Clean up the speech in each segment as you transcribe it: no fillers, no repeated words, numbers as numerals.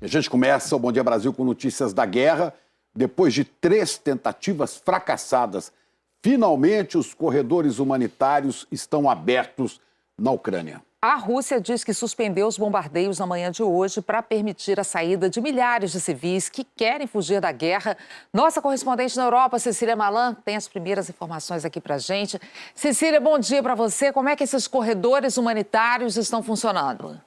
A gente começa o Bom Dia Brasil com notícias da guerra. Depois de 3 tentativas fracassadas, finalmente os corredores humanitários estão abertos na Ucrânia. A Rússia diz que suspendeu os bombardeios na manhã de hoje para permitir a saída de milhares de civis que querem fugir da guerra. Nossa correspondente na Europa, Cecília Malan, tem as primeiras informações aqui para a gente. Cecília, bom dia para você. Como é que esses corredores humanitários estão funcionando?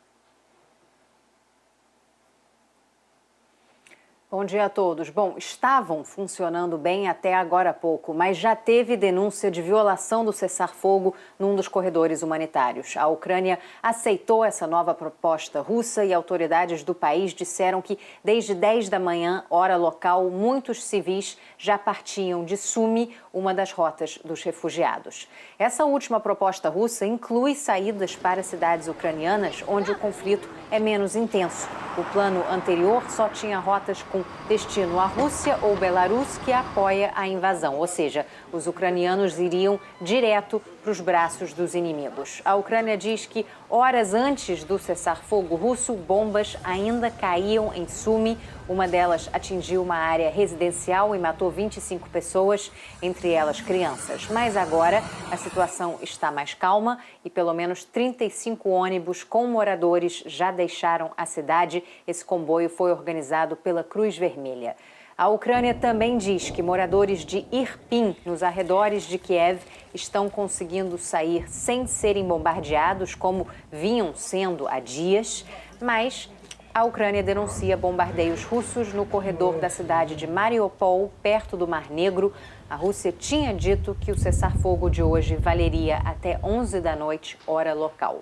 Bom dia a todos. Bom, estavam funcionando bem até agora há pouco, mas já teve denúncia de violação do cessar-fogo num dos corredores humanitários. A Ucrânia aceitou essa nova proposta russa e autoridades do país disseram que desde 10 da manhã, hora local, muitos civis já partiam de Sumi, uma das rotas dos refugiados. Essa última proposta russa inclui saídas para cidades ucranianas onde o conflito é menos intenso. O plano anterior só tinha rotas com destino à Rússia ou Belarus, que apoia a invasão, ou seja, os ucranianos iriam direto para os braços dos inimigos. A Ucrânia diz que horas antes do cessar-fogo russo, bombas ainda caíam em Sumi. Uma delas atingiu uma área residencial e matou 25 pessoas, entre elas crianças. Mas agora a situação está mais calma e pelo menos 35 ônibus com moradores já deixaram a cidade. Esse comboio foi organizado pela Cruz Vermelha. A Ucrânia também diz que moradores de Irpin, nos arredores de Kiev, estão conseguindo sair sem serem bombardeados, como vinham sendo há dias, mas a Ucrânia denuncia bombardeios russos no corredor da cidade de Mariupol, perto do Mar Negro. A Rússia tinha dito que o cessar-fogo de hoje valeria até 11 da noite, hora local.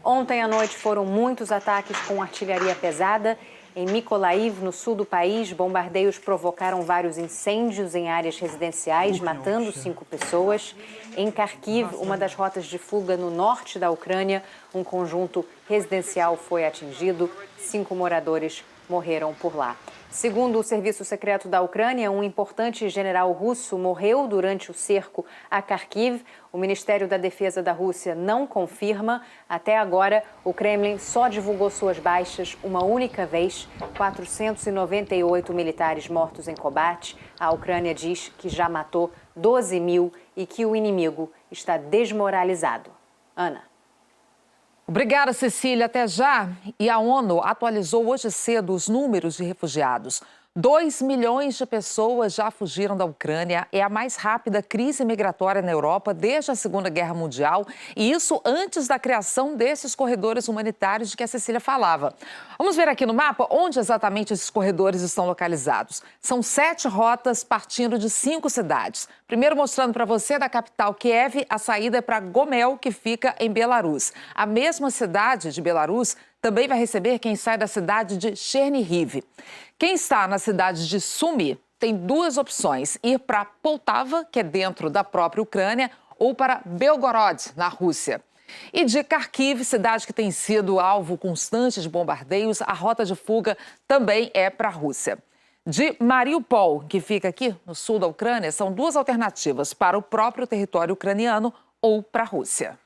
Ontem à noite foram muitos ataques com artilharia pesada. Em Mykolaiv, no sul do país, bombardeios provocaram vários incêndios em áreas residenciais, matando 5 pessoas. Em Kharkiv, uma das rotas de fuga no norte da Ucrânia, um conjunto residencial foi atingido. 5 moradores morreram por lá. Segundo o Serviço Secreto da Ucrânia, um importante general russo morreu durante o cerco a Kharkiv. O Ministério da Defesa da Rússia não confirma. Até agora, o Kremlin só divulgou suas baixas uma única vez, 498 militares mortos em combate. A Ucrânia diz que já matou 12 mil e que o inimigo está desmoralizado. Ana. Obrigada, Cecília. Até já. E a ONU atualizou hoje cedo os números de refugiados. 2 milhões de pessoas já fugiram da Ucrânia. É a mais rápida crise migratória na Europa desde a Segunda Guerra Mundial. E isso antes da criação desses corredores humanitários de que a Cecília falava. Vamos ver aqui no mapa onde exatamente esses corredores estão localizados. São 7 rotas partindo de 5 cidades. Primeiro mostrando para você da capital Kiev, a saída é para Gomel, que fica em Belarus. A mesma cidade de Belarus também vai receber quem sai da cidade de Chernihiv. Quem está na cidade de Sumi tem 2 opções: ir para Poltava, que é dentro da própria Ucrânia, ou para Belgorod, na Rússia. E de Kharkiv, cidade que tem sido alvo constante de bombardeios, a rota de fuga também é para a Rússia. De Mariupol, que fica aqui no sul da Ucrânia, são 2 alternativas: para o próprio território ucraniano ou para a Rússia.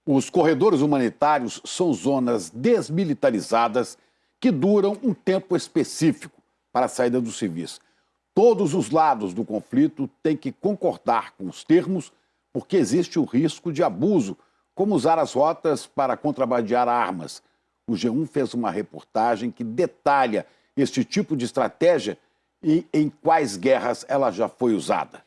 Os corredores humanitários são zonas desmilitarizadas que duram um tempo específico para a saída dos civis. Todos os lados do conflito têm que concordar com os termos, porque existe o risco de abuso, como usar as rotas para contrabandear armas. O G1 fez uma reportagem que detalha este tipo de estratégia e em quais guerras ela já foi usada.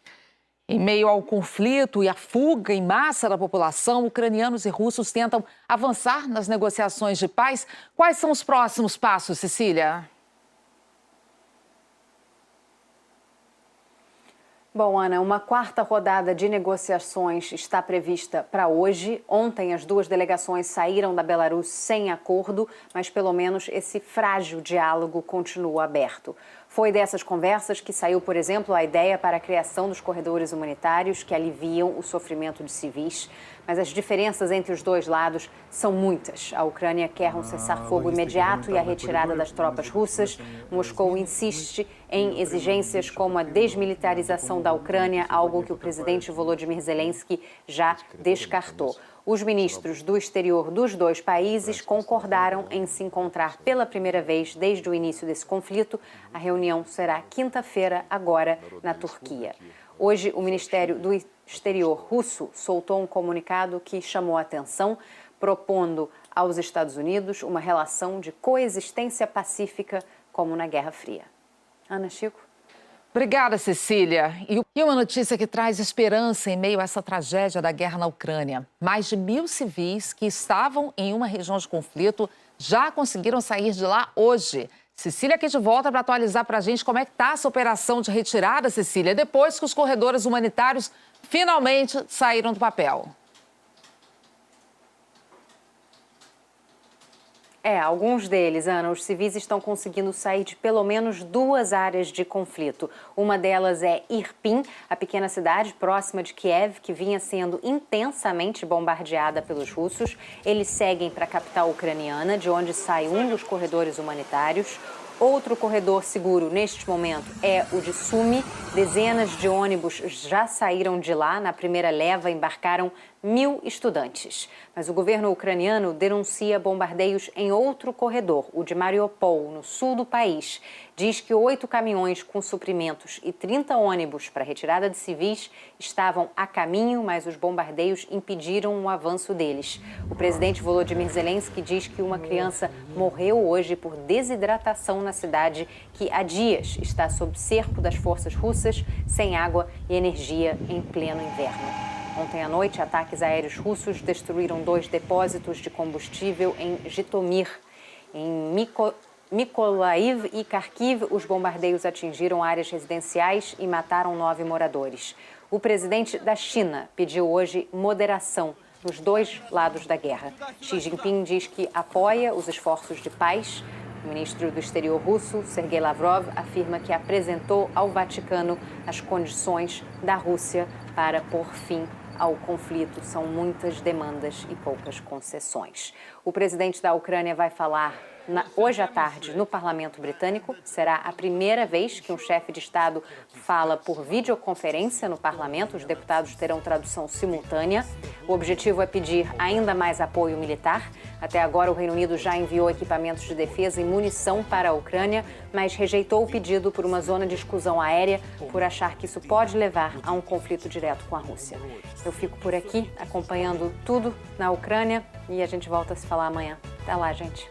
Em meio ao conflito e à fuga em massa da população, ucranianos e russos tentam avançar nas negociações de paz. Quais são os próximos passos, Cecília? Bom, Ana, uma 4ª rodada de negociações está prevista para hoje. Ontem, as 2 delegações saíram da Belarus sem acordo, mas pelo menos esse frágil diálogo continua aberto. Foi dessas conversas que saiu, por exemplo, a ideia para a criação dos corredores humanitários que aliviam o sofrimento de civis. Mas as diferenças entre os 2 lados são muitas. A Ucrânia quer um cessar-fogo imediato e a retirada das tropas russas. Moscou insiste em exigências como a desmilitarização da Ucrânia, algo que o presidente Volodymyr Zelensky já descartou. Os ministros do exterior dos dois países concordaram em se encontrar pela primeira vez desde o início desse conflito. A reunião será quinta-feira, agora, na Turquia. Hoje, o Ministério do Exterior russo soltou um comunicado que chamou a atenção, propondo aos Estados Unidos uma relação de coexistência pacífica como na Guerra Fria. Ana, Chico? Obrigada, Cecília. E uma notícia que traz esperança em meio a essa tragédia da guerra na Ucrânia. Mais de 1.000 civis que estavam em uma região de conflito já conseguiram sair de lá hoje. Cecília aqui de volta para atualizar para a gente como é que está essa operação de retirada, Cecília, depois que os corredores humanitários finalmente saíram do papel. Alguns deles, Ana, os civis estão conseguindo sair de pelo menos 2 áreas de conflito. Uma delas é Irpin, a pequena cidade próxima de Kiev, que vinha sendo intensamente bombardeada pelos russos. Eles seguem para a capital ucraniana, de onde sai um dos corredores humanitários. Outro corredor seguro neste momento é o de Sumi. Dezenas de ônibus já saíram de lá. Na primeira leva embarcaram 1.000 estudantes. Mas o governo ucraniano denuncia bombardeios em outro corredor, o de Mariupol, no sul do país. Diz que 8 caminhões com suprimentos e 30 ônibus para retirada de civis estavam a caminho, mas os bombardeios impediram o avanço deles. O presidente Volodymyr Zelensky diz que uma criança morreu hoje por desidratação na cidade, que há dias está sob cerco das forças russas, sem água e energia em pleno inverno. Ontem à noite, ataques aéreos russos destruíram 2 depósitos de combustível em Jitomir. Em Mykolaiv e Kharkiv, os bombardeios atingiram áreas residenciais e mataram 9 moradores. O presidente da China pediu hoje moderação nos 2 lados da guerra. Xi Jinping diz que apoia os esforços de paz. O ministro do Exterior russo, Sergei Lavrov, afirma que apresentou ao Vaticano as condições da Rússia para pôr fim ao conflito. São muitas demandas e poucas concessões. O presidente da Ucrânia vai falar hoje à tarde no Parlamento Britânico. Será a primeira vez que um chefe de Estado fala por videoconferência no Parlamento. Os deputados terão tradução simultânea. O objetivo é pedir ainda mais apoio militar. Até agora, o Reino Unido já enviou equipamentos de defesa e munição para a Ucrânia, mas rejeitou o pedido por uma zona de exclusão aérea, por achar que isso pode levar a um conflito direto com a Rússia. Eu fico por aqui acompanhando tudo na Ucrânia e a gente volta a se falar amanhã. Até lá, gente.